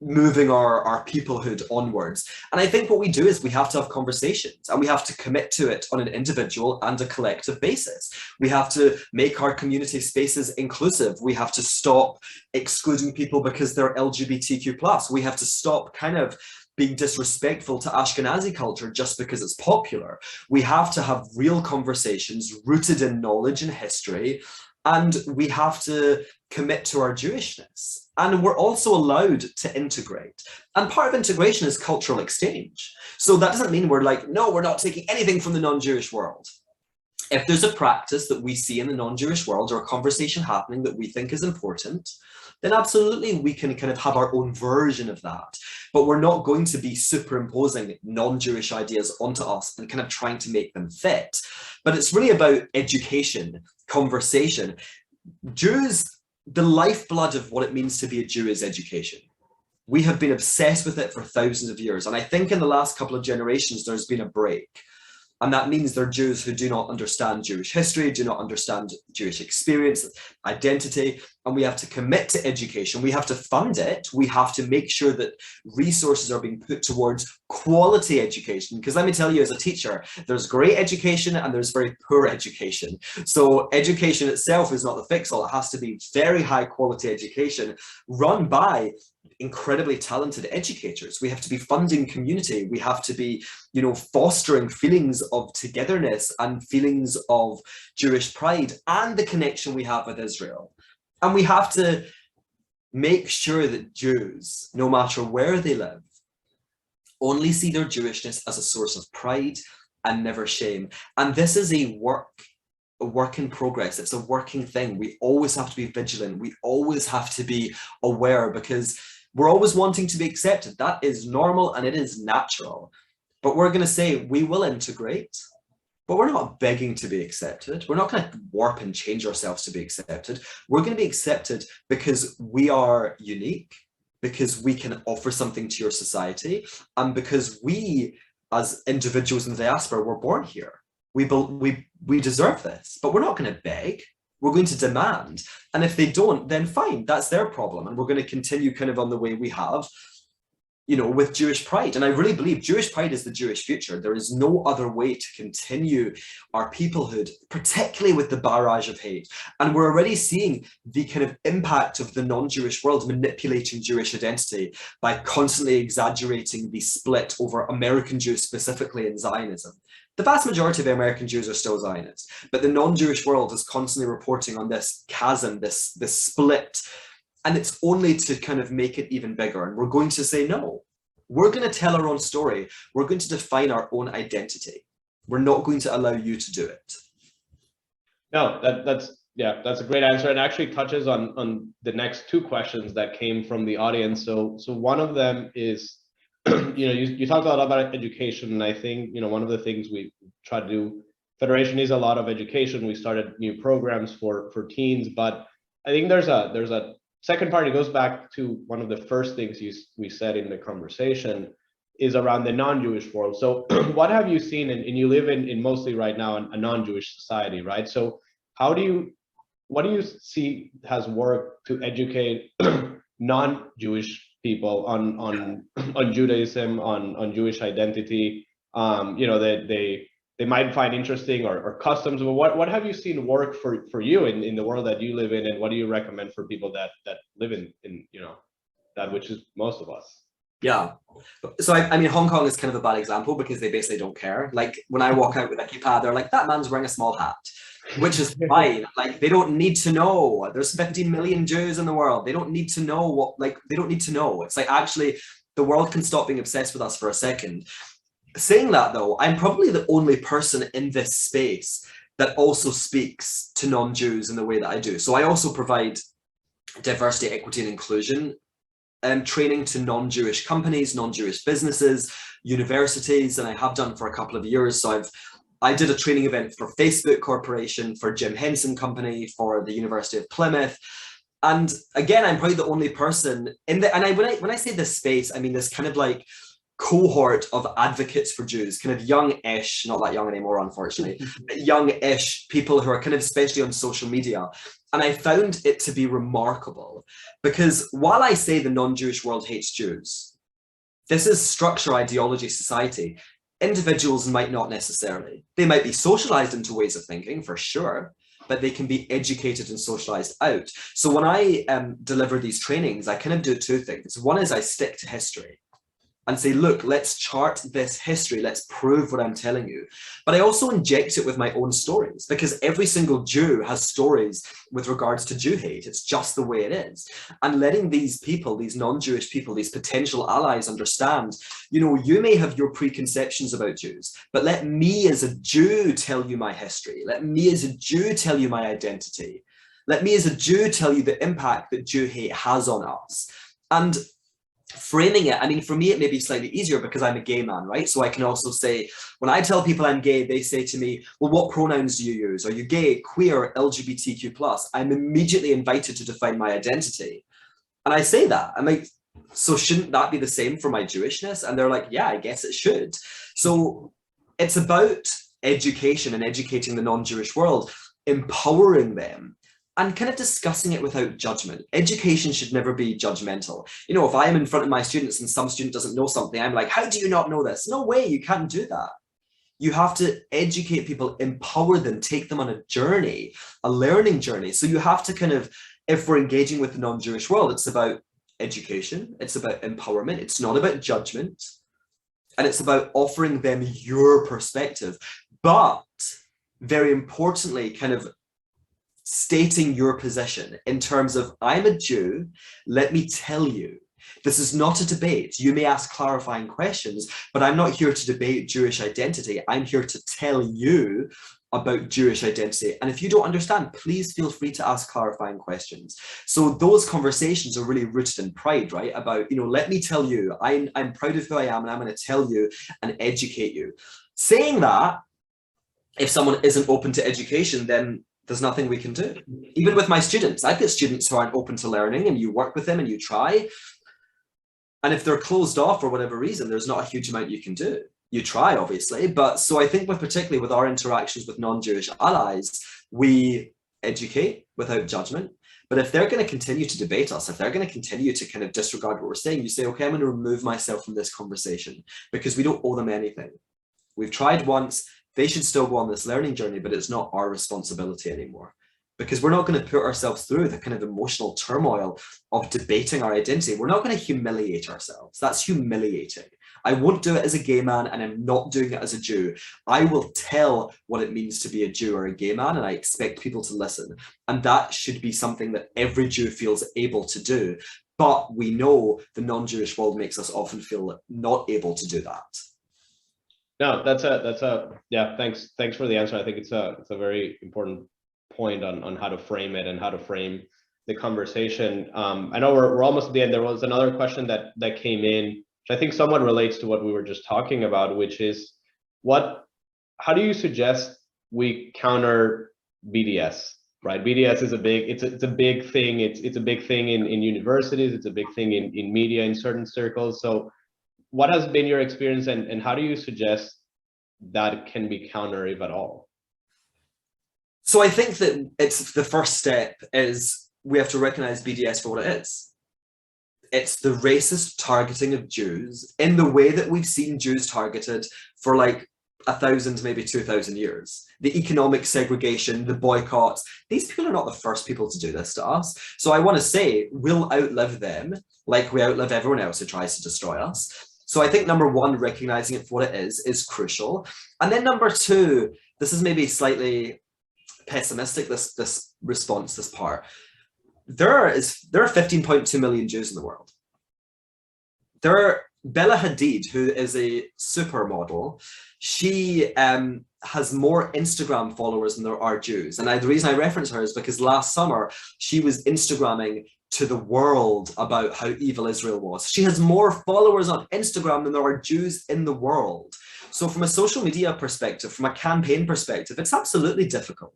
moving our peoplehood onwards. And I think what we do is we have to have conversations, and we have to commit to it on an individual and a collective basis. We have to make our community spaces inclusive. We have to stop excluding people because they're LGBTQ+. We have to stop kind of being disrespectful to Ashkenazi culture just because it's popular. We have to have real conversations rooted in knowledge and history, and we have to commit to our Jewishness. And we're also allowed to integrate. And part of integration is cultural exchange. So that doesn't mean we're like, no, we're not taking anything from the non-Jewish world. If there's a practice that we see in the non-Jewish world or a conversation happening that we think is important, then absolutely we can kind of have our own version of that. But we're not going to be superimposing non-Jewish ideas onto us and kind of trying to make them fit. But it's really about education, conversation. Jews, the lifeblood of what it means to be a Jew is education. We have been obsessed with it for thousands of years. And I think in the last couple of generations, there's been a break. And that means they're Jews who do not understand Jewish history, do not understand Jewish experience, identity, and we have to commit to education. We have to fund it. We have to make sure that resources are being put towards quality education. Because let me tell you, as a teacher, there's great education and there's very poor education. So education itself is not the fix-all. It has to be very high quality education run by incredibly talented educators. We have to be funding community. We have to be, you know, fostering feelings of togetherness and feelings of Jewish pride and the connection we have with Israel. And we have to make sure that Jews, no matter where they live, only see their Jewishness as a source of pride and never shame. And this is a work in progress. It's a working thing. We always have to be vigilant. We always have to be aware, because we're always wanting to be accepted. That is normal and it is natural. But we're going to say we will integrate, but we're not begging to be accepted. We're not going to warp and change ourselves to be accepted. We're going to be accepted because we are unique, because we can offer something to your society, and because we, as individuals in the diaspora, were born here. We deserve this, but we're not going to beg. We're going to demand. And if they don't, then fine, that's their problem. And we're going to continue kind of on the way we have, you know, with Jewish pride. And I really believe Jewish pride is the Jewish future. There is no other way to continue our peoplehood, particularly with the barrage of hate. And we're already seeing the kind of impact of the non-Jewish world manipulating Jewish identity by constantly exaggerating the split over American Jews specifically in Zionism. The vast majority of American Jews are still Zionists, but the non-Jewish world is constantly reporting on this chasm, this split, and it's only to kind of make it even bigger. And we're going to say, no, we're going to tell our own story. We're going to define our own identity. We're not going to allow you to do it. No, that's a great answer, and actually touches on the next two questions that came from the audience. So one of them is, you know, you talked a lot about education, and I think, you know, one of the things we try to do, Federation, is a lot of education. We started new programs for teens, but I think there's a second part. It goes back to one of the first things we said in the conversation, is around the non-Jewish world. So what have you seen, and you live in mostly right now a non-Jewish society, right? So what do you see has worked to educate non-Jewish people on Judaism, on Jewish identity, you know, that they might find interesting, or customs? But what have you seen work for you in the world that you live in, and what do you recommend for people that live in you know, that which is most of us? Yeah. So I mean, Hong Kong is kind of a bad example because they basically don't care. Like when I walk out with a kippah, they're like, that man's wearing a small hat, which is fine. Like they don't need to know. There's 15 million Jews in the world. They don't need to know what, like, they don't need to know. It's like, actually, the world can stop being obsessed with us for a second. Saying that though, I'm probably the only person in this space that also speaks to non-Jews in the way that I do. So I also provide diversity, equity, and inclusion training to non-Jewish companies, non-Jewish businesses, universities, and I have done for a couple of years. So I did a training event for Facebook Corporation, for Jim Henson Company, for the University of Plymouth. And again, I'm probably the only person in the, and when I say this space, I mean this kind of like cohort of advocates for Jews, kind of young-ish, not that young anymore, unfortunately, but young-ish people who are kind of, especially on social media. And I found it to be remarkable because while I say the non-Jewish world hates Jews, this is structure, ideology, society. Individuals might not necessarily. They might be socialized into ways of thinking for sure, but they can be educated and socialized out. So when I deliver these trainings, I kind of do two things. One is I stick to history. and say, look, let's chart this history. Let's prove what I'm telling you. But I also inject it with my own stories, because every single Jew has stories with regards to Jew hate. It's just the way it is. And letting these people, these non-Jewish people, these potential allies understand, you know, you may have your preconceptions about Jews, but let me as a Jew tell you my history. Let me as a Jew tell you my identity. Let me as a Jew tell you the impact that Jew hate has on us. And framing it, I mean, for me, it may be slightly easier because I'm a gay man, right? So I can also say, when I tell people I'm gay, they say to me, well, what pronouns do you use? Are you gay, queer, LGBTQ+? I'm immediately invited to define my identity. And I say that, I'm like, so shouldn't that be the same for my Jewishness? And they're like, yeah, I guess it should. So it's about education and educating the non-Jewish world, empowering them, and kind of discussing it without judgment. Education should never be judgmental. You know, if I'm in front of my students and some student doesn't know something, I'm like, how do you not know this? No way, you can't do that. You have to educate people, empower them, take them on a journey, a learning journey. So you have to kind of, if we're engaging with the non-Jewish world, it's about education, it's about empowerment, it's not about judgment, and it's about offering them your perspective. But very importantly, kind of stating your position in terms of, I'm a Jew, let me tell you, this is not a debate. You may ask clarifying questions, but I'm not here to debate Jewish identity. I'm here to tell you about Jewish identity. And if you don't understand, please feel free to ask clarifying questions. So those conversations are really rooted in pride, right? About, you know, let me tell you, I'm proud of who I am, and I'm going to tell you and educate you. Saying that, if someone isn't open to education, then there's nothing we can do. Even with my students, I've got students who aren't open to learning, and you work with them and you try. And if they're closed off for whatever reason, there's not a huge amount you can do. You try, obviously. But so I think particularly with our interactions with non-Jewish allies, we educate without judgment. But if they're going to continue to debate us, if they're going to continue to kind of disregard what we're saying, you say, okay, I'm going to remove myself from this conversation because we don't owe them anything. We've tried once. They should still go on this learning journey, but it's not our responsibility anymore, because we're not going to put ourselves through the kind of emotional turmoil of debating our identity. We're not going to humiliate ourselves. That's humiliating. I won't do it as a gay man, and I'm not doing it as a Jew. I will tell what it means to be a Jew or a gay man, and I expect people to listen. And that should be something that every Jew feels able to do. But we know the non-Jewish world makes us often feel not able to do that. No, yeah, thanks for the answer. I think it's a very important point on how to frame it and how to frame the conversation. I know we're almost at the end. There was another question that came in, which I think somewhat relates to what we were just talking about, which is how do you suggest we counter BDS? Right, BDS is a big thing. It's a big thing in universities. It's a big thing in media in certain circles. So what has been your experience, and how do you suggest that can be countered, if at all? So I think that it's the first step is we have to recognize BDS for what it is. It's the racist targeting of Jews in the way that we've seen Jews targeted for like 1,000, maybe 2,000 years. The economic segregation, the boycotts, these people are not the first people to do this to us. So I want to say we'll outlive them like we outlive everyone else who tries to destroy us. So I think number one, recognizing it for what it is crucial. And then number two, this is maybe slightly pessimistic, this response, this part. There are 15.2 million Jews in the world. Bella Hadid, who is a supermodel, she has more Instagram followers than there are Jews. And the reason I reference her is because last summer, she was Instagramming to the world about how evil Israel was. She has more followers on Instagram than there are Jews in the world. So from a social media perspective, from a campaign perspective, it's absolutely difficult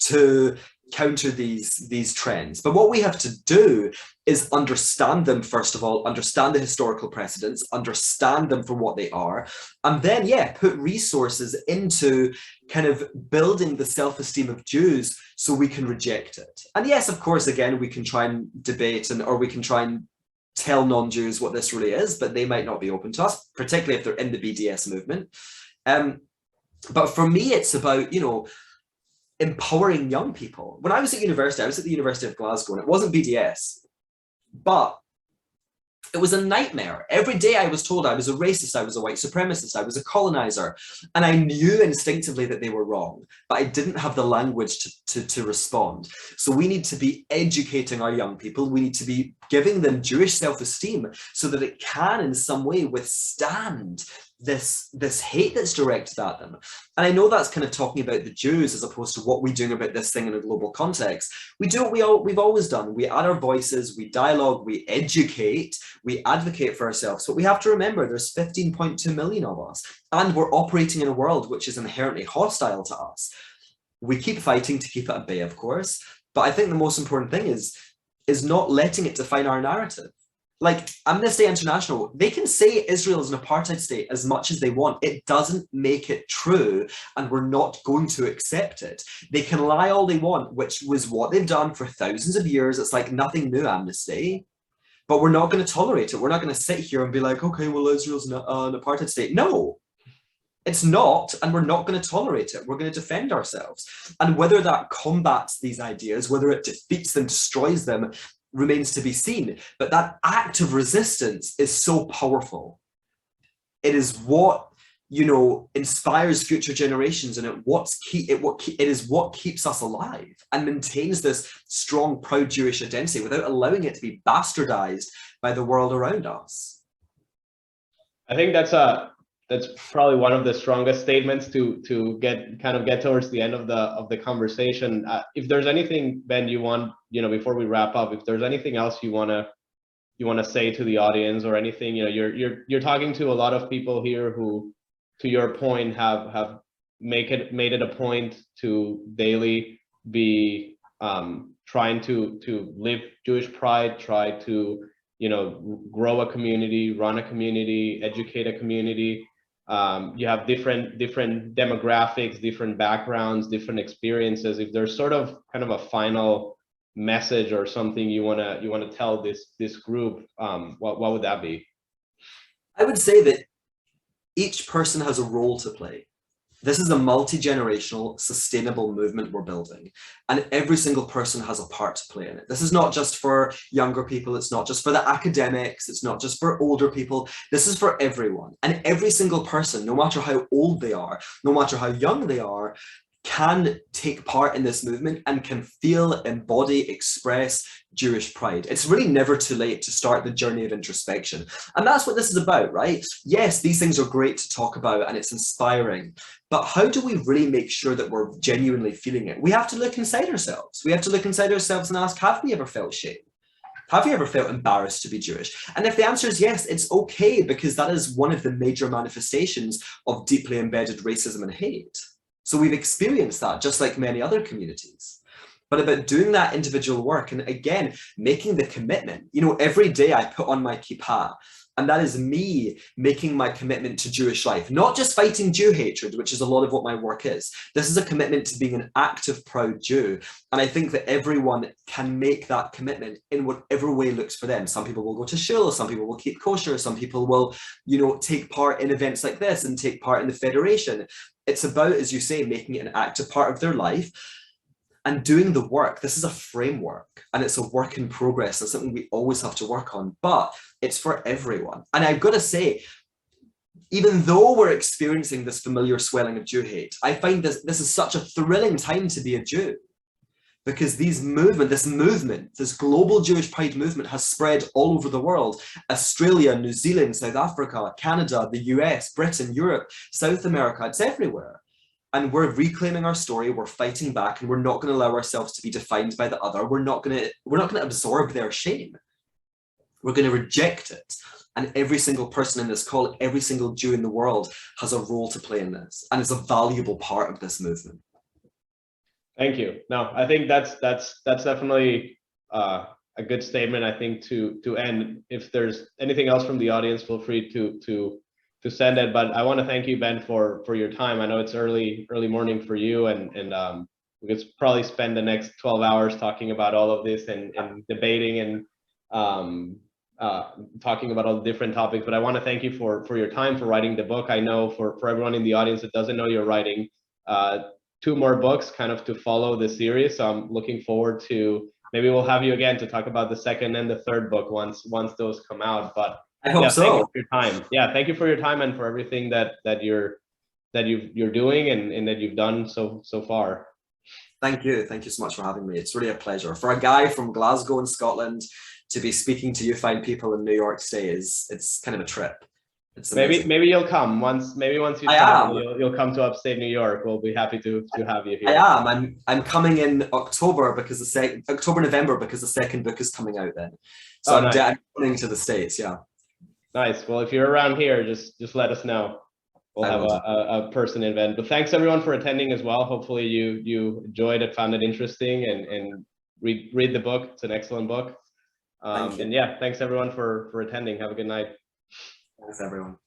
to counter these trends. But what we have to do is understand them, first of all, understand the historical precedents, understand them for what they are, and then, yeah, put resources into kind of building the self-esteem of Jews so we can reject it. And yes, of course, again, we can try and debate or we can try and tell non-Jews what this really is, but they might not be open to us, particularly if they're in the BDS movement. But for me, it's about, you know, empowering young people. When I was at university, I was at the University of Glasgow, and it wasn't BDS, but It was a nightmare. Every day I was told I was a racist, I was a white supremacist, I was a colonizer. And I knew instinctively that they were wrong, but I didn't have the language to respond. So we need to be educating our young people. We need to be giving them Jewish self-esteem so that it can in some way withstand this hate that's directed at them. And I know that's kind of talking about the Jews as opposed to what we're doing about this thing in a global context. We do what we've always done. We add our voices, we dialogue, we educate, we advocate for ourselves. But we have to remember there's 15.2 million of us, and we're operating in a world which is inherently hostile to us. We keep fighting to keep it at bay, of course. But I think the most important thing is not letting it define our narrative. Like Amnesty International, they can say Israel is an apartheid state as much as they want. It doesn't make it true, and we're not going to accept it. They can lie all they want, which was what they've done for thousands of years. It's like nothing new, Amnesty. But we're not going to tolerate it. We're not going to sit here and be like, okay, well, Israel's an apartheid state. No, it's not, and we're not going to tolerate it. We're going to defend ourselves. And whether that combats these ideas, whether it defeats them, destroys them, remains to be seen. But that act of resistance is so powerful. It is what, you know, inspires future generations, and it is what keeps us alive and maintains this strong, proud Jewish identity without allowing it to be bastardized by the world around us. I think that's probably one of the strongest statements to get towards the end of the conversation. If there's anything, Ben, you want, you know, before we wrap up, if there's anything else you want to say to the audience, or anything, you know, you're talking to a lot of people here who, to your point, have made it a point to daily be trying to live Jewish pride, try to, you know, grow a community, run a community, educate a community. You have different demographics, different backgrounds, different experiences. If there's sort of kind of a final message or something you wanna tell this group, what would that be? I would say that each person has a role to play. This is a multi-generational, sustainable movement we're building, and every single person has a part to play in it. This is not just for younger people, it's not just for the academics, it's not just for older people, this is for everyone. And every single person, no matter how old they are, no matter how young they are, can take part in this movement and can feel, embody, express Jewish pride. It's really never too late to start the journey of introspection. And that's what this is about, right? Yes, these things are great to talk about and it's inspiring, but how do we really make sure that we're genuinely feeling it? We have to look inside ourselves. We have to look inside ourselves and ask, have we ever felt shame? Have you ever felt embarrassed to be Jewish? And if the answer is yes, it's okay, because that is one of the major manifestations of deeply embedded racism and hate. So we've experienced that just like many other communities. But about doing that individual work, and again, making the commitment. You know, every day I put on my kippah, and that is me making my commitment to Jewish life, not just fighting Jew hatred, which is a lot of what my work is. This is a commitment to being an active, proud Jew. And I think that everyone can make that commitment in whatever way looks for them. Some people will go to shul, some people will keep kosher, some people will, you know, take part in events like this and take part in the federation. It's about, as you say, making it an active part of their life and doing the work. This is a framework and it's a work in progress. It's something we always have to work on, but it's for everyone. And I've got to say, even though we're experiencing this familiar swelling of Jew hate, I find this is such a thrilling time to be a Jew, because this global Jewish pride movement has spread all over the world. Australia, New Zealand, South Africa, Canada, the US, Britain, Europe, South America, it's everywhere. And we're reclaiming our story, we're fighting back, and we're not going to allow ourselves to be defined by the other. We're not going to absorb their shame. We're going to reject it. And every single person in this call, every single Jew in the world has a role to play in this, and is a valuable part of this movement. Thank you. No, I think that's definitely a good statement, I think, to end. If there's anything else from the audience, feel free to send it. But I want to thank you, Ben, for your time. I know it's early morning for you, and we could probably spend the next 12 hours talking about all of this and debating and talking about all the different topics. But I want to thank you for your time, for writing the book. I know for everyone in the audience that doesn't know, you're writing 2 more books kind of to follow the series. So I'm looking forward to maybe we'll have you again to talk about the second and the third book once those come out. But I hope yeah, so. thank you for your time. Yeah, thank you for your time and for everything that you're doing and that you've done so far. Thank you so much for having me. It's really a pleasure. For a guy from Glasgow in Scotland to be speaking to you fine people in New York State it's kind of a trip. It's amazing. Maybe you'll come once you travel, you'll come to upstate New York. We'll be happy to have you here. I am. I'm coming in October because November because the second book is coming out then. So I'm coming to the States, yeah. Nice. Well, if you're around here, just let us know. We'll have a person event. But thanks everyone for attending as well. Hopefully you enjoyed it, found it interesting, and read the book. It's an excellent book. And yeah, thanks everyone for attending. Have a good night. Thanks everyone.